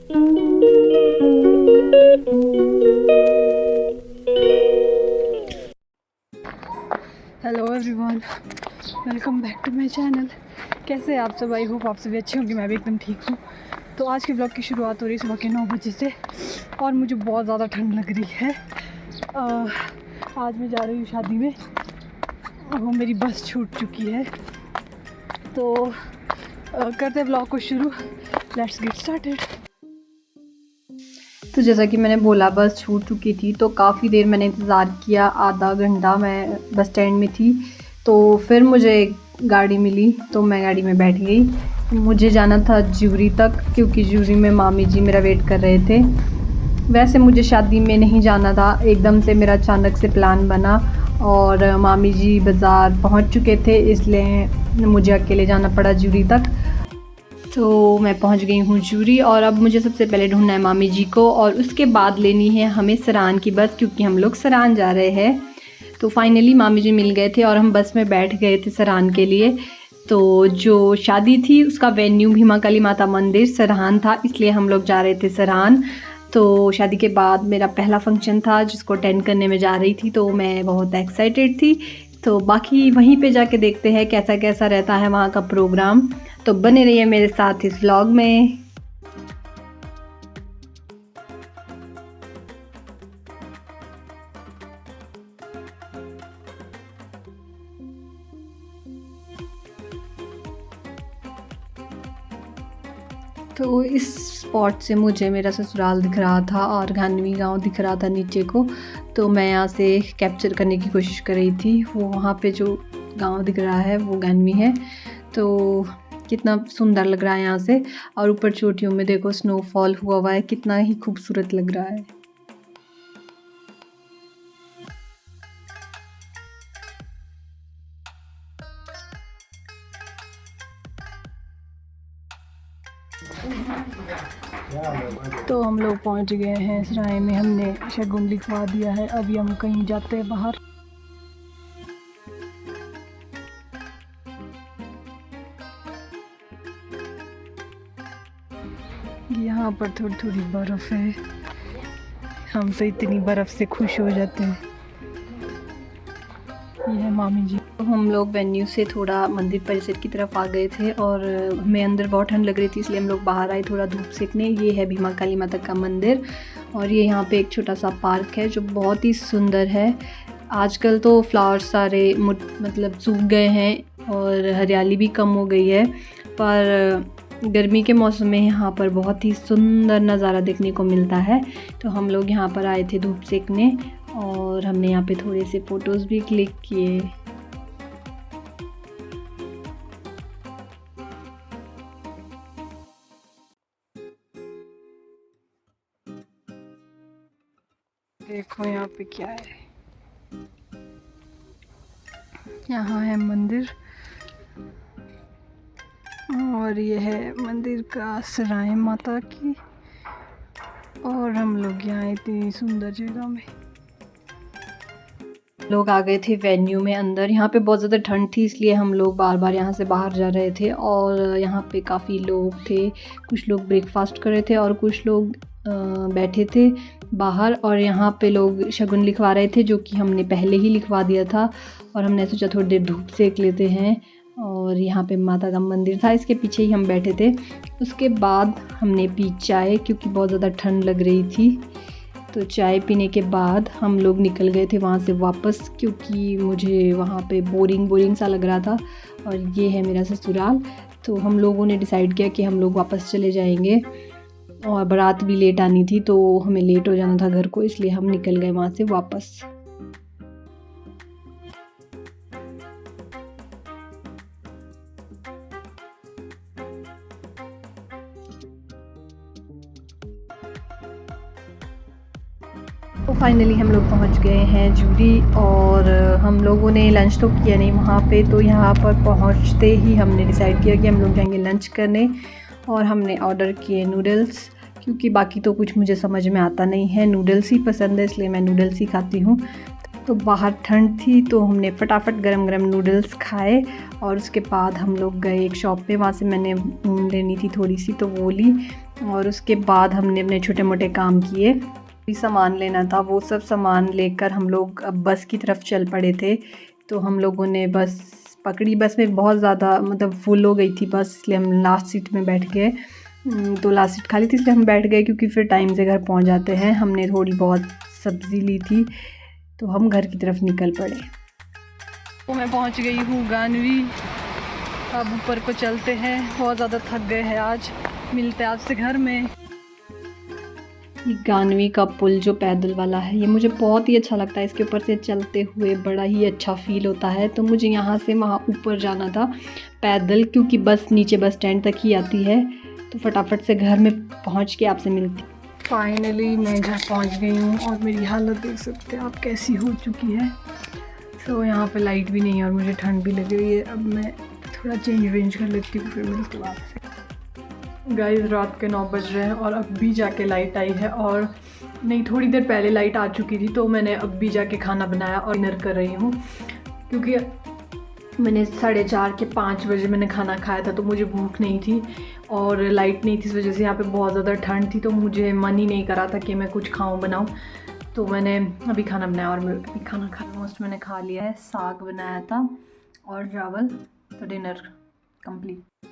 Hello everyone, welcome back to my channel. कैसे हैं आप सब? आई होप आप सभी अच्छे होंगे। मैं भी एकदम ठीक हूँ। तो आज के ब्लॉग की शुरुआत हो रही है सुबह के 9 बजे से और मुझे बहुत ज़्यादा ठंड लग रही है। आज मैं जा रही हूँ शादी में। वो मेरी बस छूट चुकी है, तो करते हैं ब्लॉग को शुरू। Let's get started. तो जैसा कि मैंने बोला, बस छूट चुकी थी तो काफ़ी देर मैंने इंतज़ार किया। आधा घंटा मैं बस स्टैंड में थी, तो फिर मुझे गाड़ी मिली तो मैं गाड़ी में बैठ गई। मुझे जाना था ज्यूरी तक, क्योंकि ज्यूरी में मामी जी मेरा वेट कर रहे थे। वैसे मुझे शादी में नहीं जाना था, एकदम से मेरा अचानक से प्लान बना और मामी जी बाज़ार पहुंच चुके थे, इसलिए मुझे अकेले जाना पड़ा ज्यूरी तक। तो मैं पहुंच गई हूँ ज्यूरी और अब मुझे सबसे पहले ढूंढना है मामी जी को और उसके बाद लेनी है हमें सरान की बस, क्योंकि हम लोग सरान जा रहे हैं। तो फाइनली मामी जी मिल गए थे और हम बस में बैठ गए थे सरान के लिए। तो जो शादी थी उसका वेन्यू भीमा काली माता मंदिर सरान था, इसलिए हम लोग जा रहे थे सरान। तो शादी के बाद मेरा पहला फंक्शन था जिसको अटेंड करने में जा रही थी, तो मैं बहुत एक्साइटेड थी। तो बाकी वहीं पे जाके देखते हैं कैसा कैसा रहता है वहाँ का प्रोग्राम। तो बने रहिए मेरे साथ इस व्लॉग में। तो इस स्पॉट से मुझे मेरा ससुराल दिख रहा था और घानवी गांव दिख रहा था नीचे को। तो मैं यहाँ से कैप्चर करने की कोशिश कर रही थी। वो वहाँ पे जो गांव दिख रहा है वो घानवी है। तो कितना सुंदर लग रहा है यहाँ से, और ऊपर चोटियों में देखो स्नोफॉल हुआ है, कितना ही खूबसूरत लग रहा है। तो हम लोग पहुँच गए हैं सराय में, हमने शगुन लिखवा दिया है। अभी हम कहीं जाते हैं बाहर। यहाँ पर थोड़ी थोड़ी बर्फ़ है, हम तो इतनी बर्फ़ से खुश हो जाते हैं। ये है मामी जी। तो हम लोग वेन्यू से थोड़ा मंदिर परिसर की तरफ आ गए थे और हमें अंदर बहुत ठंड लग रही थी, इसलिए हम लोग बाहर आए थोड़ा धूप सेकने। ये है भीमा काली माता का मंदिर और ये यहाँ पे एक छोटा सा पार्क है जो बहुत ही सुंदर है। आजकल तो फ्लावर्स सारे मतलब सूख गए हैं और हरियाली भी कम हो गई है, पर गर्मी के मौसम में यहाँ पर बहुत ही सुंदर नज़ारा देखने को मिलता है। तो हम लोग यहाँ पर आए थे धूप सेकने और हमने यहाँ पे थोड़े से फ़ोटोज़ भी क्लिक किए। देखो यहाँ पे क्या है, यहाँ है मंदिर और ये है मंदिर का सराय माता की। और हम लोग यहाँ इतनी सुंदर जगह में लोग आ गए थे वेन्यू में अंदर। यहाँ पे बहुत ज़्यादा ठंड थी, इसलिए हम लोग बार बार यहाँ से बाहर जा रहे थे और यहाँ पे काफ़ी लोग थे। कुछ लोग ब्रेकफास्ट कर रहे थे और कुछ लोग बैठे थे बाहर, और यहाँ पे लोग शगुन लिखवा रहे थे जो कि हमने पहले ही लिखवा दिया था। और हमने सोचा थोड़ी देर धूप सेक लेते हैं, और यहाँ पे माता का मंदिर था, इसके पीछे ही हम बैठे थे। उसके बाद हमने पी चाय, क्योंकि बहुत ज़्यादा ठंड लग रही थी। तो चाय पीने के बाद हम लोग निकल गए थे वहाँ से वापस, क्योंकि मुझे वहाँ पे बोरिंग सा लग रहा था। और ये है मेरा ससुराल। तो हम लोगों ने डिसाइड किया कि हम लोग वापस चले जाएंगे, और बारात भी लेट आनी थी तो हमें लेट हो जाना था घर को, इसलिए हम निकल गए वहाँ से वापस। तो फाइनली हम लोग पहुंच गए हैं ज्यूरी, और हम लोगों ने लंच तो किया नहीं वहाँ पे। तो यहाँ पर पहुँचते ही हमने डिसाइड किया कि हम लोग जाएंगे लंच करने, और हमने ऑर्डर किए नूडल्स, क्योंकि बाकी तो कुछ मुझे समझ में आता नहीं है, नूडल्स ही पसंद है, इसलिए मैं नूडल्स ही खाती हूँ। तो बाहर ठंड थी तो हमने फटाफट गरम गरम नूडल्स खाए, और उसके बाद हम लोग गए एक शॉप पे, वहाँ से मैंने लेनी थी थोड़ी सी तो वो ली। और उसके बाद हमने अपने छोटे मोटे काम किए। भी सामान लेना था, वो सब सामान लेकर हम लोग अब बस की तरफ चल पड़े थे। तो हम लोगों ने बस पकड़ी। बस में बहुत ज़्यादा मतलब फुल हो गई थी बस, इसलिए हम लास्ट सीट में बैठ गए। तो लास्ट सीट खाली थी इसलिए हम बैठ गए, क्योंकि फिर टाइम से घर पहुंच जाते हैं। हमने थोड़ी बहुत सब्ज़ी ली थी तो हम घर की तरफ निकल पड़े। तो मैं पहुंच गई हूँ गानवी। अब ऊपर को चलते हैं, बहुत ज़्यादा थक गए हैं आज। मिलते हैं आपसे घर में। ये गानवी का पुल जो पैदल वाला है, ये मुझे बहुत ही अच्छा लगता है। इसके ऊपर से चलते हुए बड़ा ही अच्छा फ़ील होता है। तो मुझे यहाँ से वहाँ ऊपर जाना था पैदल, क्योंकि बस नीचे बस स्टैंड तक ही आती है। तो फटाफट से घर में पहुँच के आपसे मिलती। फाइनली मैं घर पहुँच गई हूँ और मेरी हालत देख सकते हैं आप कैसी हो चुकी है। तो यहाँ पे लाइट भी नहीं है और मुझे ठंड भी लग रही है। अब मैं थोड़ा चेंज वेंज कर लेती हूँ, फिर मिलती हूँ आपसे। गाइस रात के 9 बज रहे हैं और अब भी जाके लाइट आई है, और नहीं थोड़ी देर पहले लाइट आ चुकी थी। तो मैंने अब भी जाके खाना बनाया और डिनर कर रही हूँ, क्योंकि मैंने 4:30 के 5 बजे मैंने खाना खाया था। तो मुझे भूख नहीं थी और लाइट नहीं थी, इस वजह से यहाँ पे बहुत ज़्यादा ठंड थी। तो मुझे मन ही नहीं करा था कि मैं कुछ खाऊँ बनाऊँ। तो मैंने अभी खाना बनाया और मैं अभी खाना ऑलमोस्ट मैंने खा लिया है। साग बनाया था और चावल। तो डिनर कंप्लीट।